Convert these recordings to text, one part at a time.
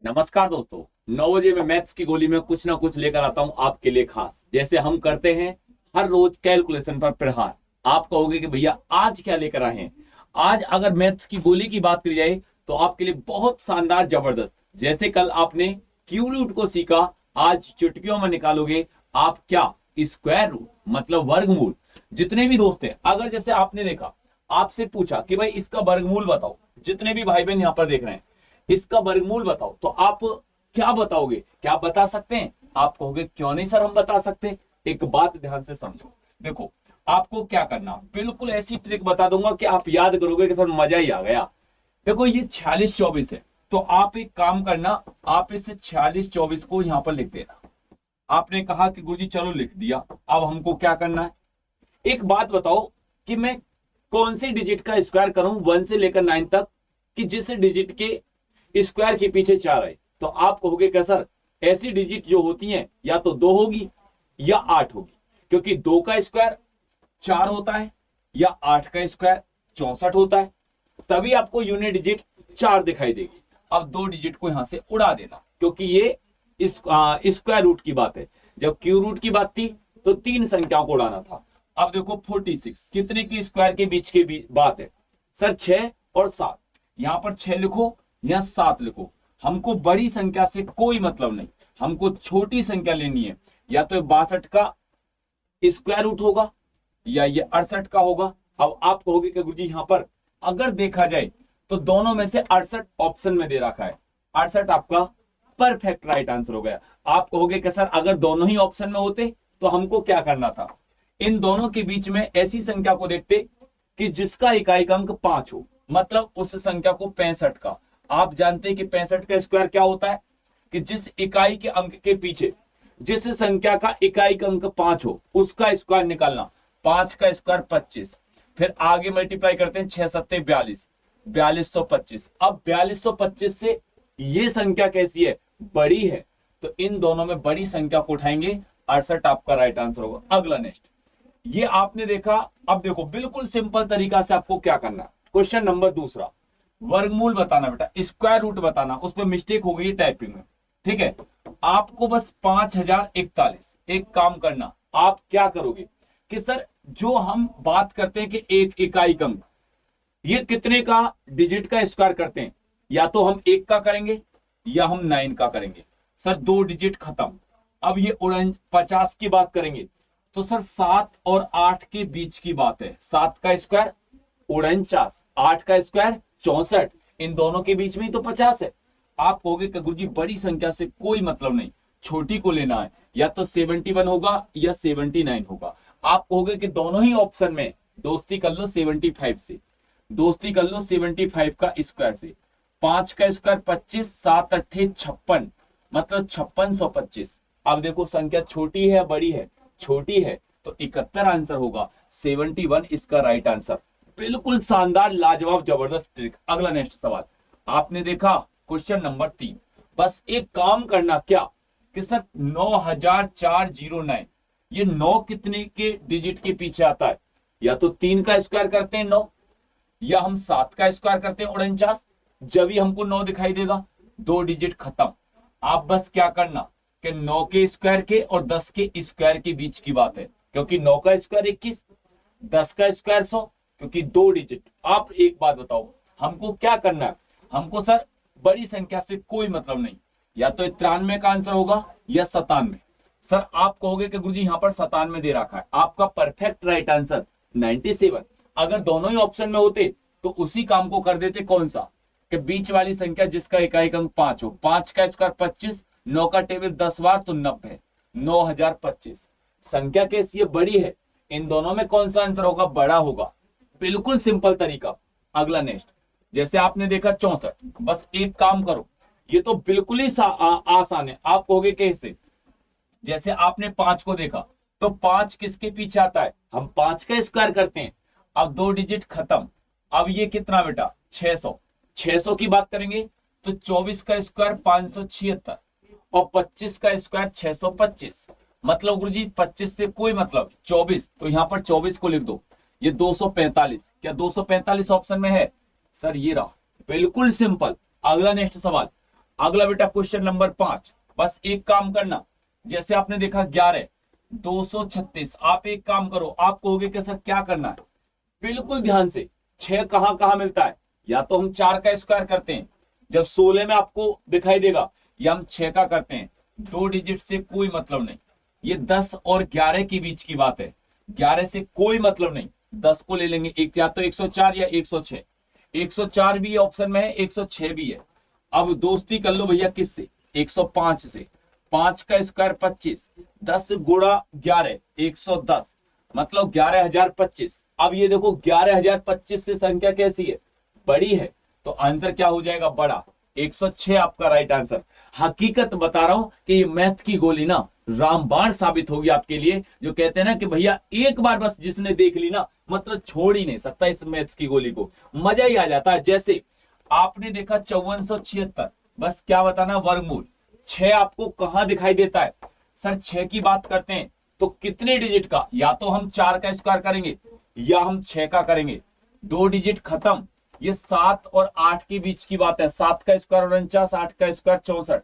नमस्कार दोस्तों। 9 बजे में मैथ्स की गोली में कुछ ना कुछ लेकर आता हूं आपके लिए खास, जैसे हम करते हैं हर रोज कैलकुलेशन पर प्रहार। आप कहोगे कि भैया आज क्या लेकर आए हैं। आज अगर मैथ्स की गोली की बात करी जाए तो आपके लिए बहुत शानदार जबरदस्त, जैसे कल आपने क्यू रूट को सीखा, आज चुटकियों में निकालोगे आप क्या, स्क्वायर रूट मतलब वर्गमूल। जितने भी दोस्त हैं, अगर जैसे आपने देखा, आपसे पूछा कि भाई इसका वर्गमूल बताओ, जितने भी भाई बहन यहां पर देख रहे हैं इसका वर्गमूल बताओ, तो आप क्या बताओगे? क्या आप बता सकते हैं? आप कहोगे क्यों नहीं सर हम बता सकते। एक बात ध्यान से समझो, देखो आपको क्या करना, बिल्कुल ऐसी ट्रिक बता दूंगा कि आप याद करोगे कि सर मजा ही आ गया। देखो ये 46-24 है, तो आप एक काम करना, आप इस 46-24 को यहां पर लिख देना। आपने कहा कि गुरुजी चलो लिख दिया, अब हमको क्या करना है, एक बात बताओ कि मैं कौन सी डिजिट का स्क्वायर करूं 1 से लेकर 9 तक, कि जिस डिजिट के स्क्वायर के पीछे 4 है। तो आप कहोगे क्या सर, ऐसी डिजिट जो होती हैं या तो 2 होगी या 8 होगी, क्योंकि 2 का स्क्वायर 4 होता है या 8 का स्क्वायर 64 होता है, तभी आपको यूनिट डिजिट 4 दिखाई देगी। अब 2 डिजिट को यहां से उड़ा देना, क्योंकि ये स्क्वायर रूट की बात है। जब क्यू रूट की बात थी तो 3 संख्याओं को उड़ाना था। अब देखो 46 कितने की स्क्वायर के बीच की बात है सर, 6 और 7। यहां पर 6 लिखो या 7 लिखो, हमको बड़ी संख्या से कोई मतलब नहीं, हमको छोटी संख्या लेनी है। या तो 62 का स्क्वायर रूट होगा या ये 68 का होगा। अब आप कहोगे कि गुरुजी यहां पर अगर देखा जाए तो दोनों में से 68 ऑप्शन में दे रखा है, 68 आपका परफेक्ट राइट आंसर हो गया। आप कहोगे कि सर अगर दोनों ही ऑप्शन में होते तो हमको क्या करना था, इन दोनों के बीच में ऐसी संख्या को देखते कि जिसका इकाई का अंक 5 हो, मतलब उस संख्या को 65 का। आप जानते हैं कि 65 का स्क्वायर क्या होता है, कि जिस इकाई के अंक के पीछे जिस संख्या का इकाई का अंक 5 हो उसका स्क्वायर निकालना। 5 का स्क्वायर 25, फिर आगे मल्टीप्लाई करते हैं, 6 सत्ते 42, 4225। अब 4225 से ये संख्या कैसी है, बड़ी है, तो इन दोनों में बड़ी संख्या को उठाएंगे, 68 आपका राइट आंसर होगा। अगला नेक्स्ट, ये आपने देखा। अब देखो बिल्कुल सिंपल तरीका से आपको क्या करना है, क्वेश्चन नंबर दूसरा, वर्गमूल बताना बेटा, स्क्वायर रूट बताना। उस पर मिस्टेक हो गई टाइपिंग में, ठीक है। आपको बस 5041। एक काम करना, आप क्या करोगे कि सर जो हम बात करते हैं कि एक इकाई का अंक, ये कितने का डिजिट का स्क्वायर करते हैं, या तो हम 1 का करेंगे या हम 9 का करेंगे। सर 2 डिजिट खत्म। अब ये 50 की बात करेंगे तो सर 7 और 8 के बीच की बात है। 7 का स्क्वायर 49, 8 का स्क्वायर 64, इन दोनों के बीच में ही तो 50 है। आप कहोगे कि गुरुजी बड़ी संख्या से कोई मतलब नहीं, छोटी को लेना है, या तो 71 होगा या 79 होगा। आप कहोगे कि दोनों ही ऑप्शन में दोस्ती कर लो 75 से, दोस्ती कर लो 75 का स्क्वायर से। 5 का स्क्वायर 25, 7 अट्ठे 56, मतलब 5625। अब देखो संख्या छोटी है बड़ी है, छोटी है तो 71 आंसर होगा, 71 इसका राइट आंसर। बिल्कुल शानदार, लाजवाब, जबरदस्त ट्रिक। अगला नेक्स्ट सवाल आपने देखा, क्वेश्चन नंबर 3। बस एक काम करना, क्या कि सर 9409, ये 9 कितने के डिजिट के पीछे आता है, या तो 3 का स्क्वायर करते हैं 9, या हम 7 का स्क्वायर करते हैं 49, जब ही हमको 9 दिखाई देगा। 2 डिजिट खत्म। आप बस क्या करना कि 9 के स्क्वायर के और 10 के स्क्वायर के बीच की बात है, क्योंकि 9 का स्क्वायर 21, 10 का स्क्वायर 100, क्योंकि 2 डिजिट। आप एक बात बताओ, हमको क्या करना है, हमको सर बड़ी संख्या से कोई मतलब नहीं, या तो 93 का आंसर होगा या 97। सर आप कहोगे कि गुरुजी यहां पर 97 दे रखा है, आपका परफेक्ट राइट आंसर 97। अगर दोनों ही ऑप्शन में होते तो उसी काम को कर देते, कौन सा, कि बीच वाली संख्या जिसका इकाई का अंक 5 हो। 5 का स्क्वायर 25, 9 का टेबल 10 बार तो 90, 9025। संख्या कैसी है, बड़ी है, इन दोनों में कौन सा आंसर होगा, बड़ा होगा। बिल्कुल सिंपल तरीका। अगला नेक्स्ट, जैसे आपने देखा 64, बस एक काम करो, ये तो बिल्कुल ही आसान है। आप कहोगे कैसे, जैसे आपने 5 को देखा तो 5 किसके पीछे आता है, हम 5 का स्क्वायर करते हैं। अब 2 डिजिट खत्म। अब ये कितना बेटा, 600। 600 की बात करेंगे तो 24 का स्क्वायर 576 और 25 का स्क्वायर 625, मतलब गुरुजी 25 से कोई मतलब, 24, तो यहां पर 24 को लिख दो। ये 245, क्या 245 ऑप्शन में है, सर ये रहा। बिल्कुल सिंपल। अगला नेक्स्ट सवाल, अगला बेटा क्वेश्चन नंबर 5, बस एक काम करना, जैसे आपने देखा 11 236, आप एक काम करो, आप कहोगे कि सर क्या करना है, बिल्कुल ध्यान से, 6 कहां कहां मिलता है, या तो हम 4 का स्क्वायर करते हैं, जब 16 में आपको दिखाई देगा, या हम 6 का करते हैं, 2 डिजिट से कोई मतलब नहीं, ये 10 और 11 के बीच की बात है, 11 से कोई मतलब नहीं, 10 को ले लेंगे, एक या तो 104 या 106, 104 भी ऑप्शन में है, 106 भी है। अब दोस्ती कर लो भैया किससे, 105 से, 5 का स्क्वायर 25, 10 गुणा 11 110, मतलब 11,025। अब ये देखो 11,025 से संख्या कैसी है, बड़ी है, तो आंसर क्या हो जाएगा, बड़ा, 106 आपका राइट आंसर। हकीकत बता रहा हूं कि ये मैथ की गोली ना रामबाण साबित होगी आपके लिए, जो कहते हैं ना कि भैया एक बार बस जिसने देख ली ना, मतलब छोड़ ही नहीं सकता इस मैथ्स की गोली को, मजा ही आ जाता है। जैसे आपने देखा 5476, बस क्या बताना, वर्गमूल 6 आपको कहां दिखाई देता है, सर 6 की बात करते हैं तो कितने डिजिट का, या तो हम 4 का स्क्वायर करेंगे या हम 6 का करेंगे, 2 डिजिट खत्म, ये 7 और 8 के बीच की बात है, 7 का स्क्वायर 49, 8 का स्क्वायर 64,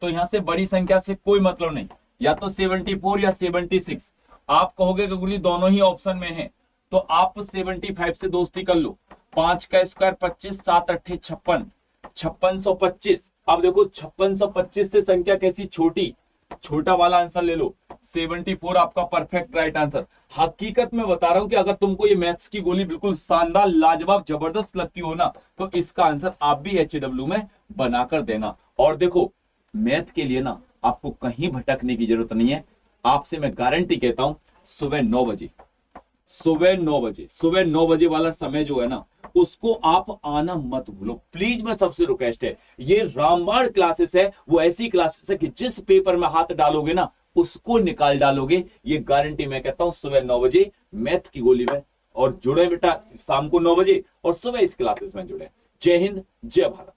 तो यहां से बड़ी संख्या से कोई मतलब नहीं, या तो 74 या 76। आप कहोगे कि गुरुजी दोनों ही ऑप्शन में है, तो आप 75 से दोस्ती कर लो, 5 का स्क्वायर 25, 7 अट्ठे 56, 5625। अब देखो 5625 से संख्या कैसी छोटी, छोटा वाला आंसर ले लो, 74 आपका परफेक्ट राइट आंसर। हकीकत में बता रहा हूं कि अगर तुमको ये मैथ्स की गोली बिल्कुल शानदार, लाजवाब, जबरदस्त लगती हो ना, तो इसका आंसर आप भी HW में बनाकर देना। और देखो मैथ के लिए ना आपको कहीं भटकने की जरूरत नहीं है, आपसे मैं गारंटी कहता हूं, सुबह 9 बजे, सुबह 9 बजे, सुबह 9 बजे वाला समय जो है ना, उसको आप आना मत भूलो प्लीज, मैं सबसे रिक्वेस्ट है। ये रामबाण क्लासेस है, वो ऐसी क्लासेस है कि जिस पेपर में हाथ डालोगे ना उसको निकाल डालोगे, ये गारंटी मैं कहता हूं। सुबह 9 बजे मैथ की गोली में और जुड़े बेटा, शाम को 9 बजे और सुबह इस क्लासेस में जुड़े। जय हिंद, जय भारत।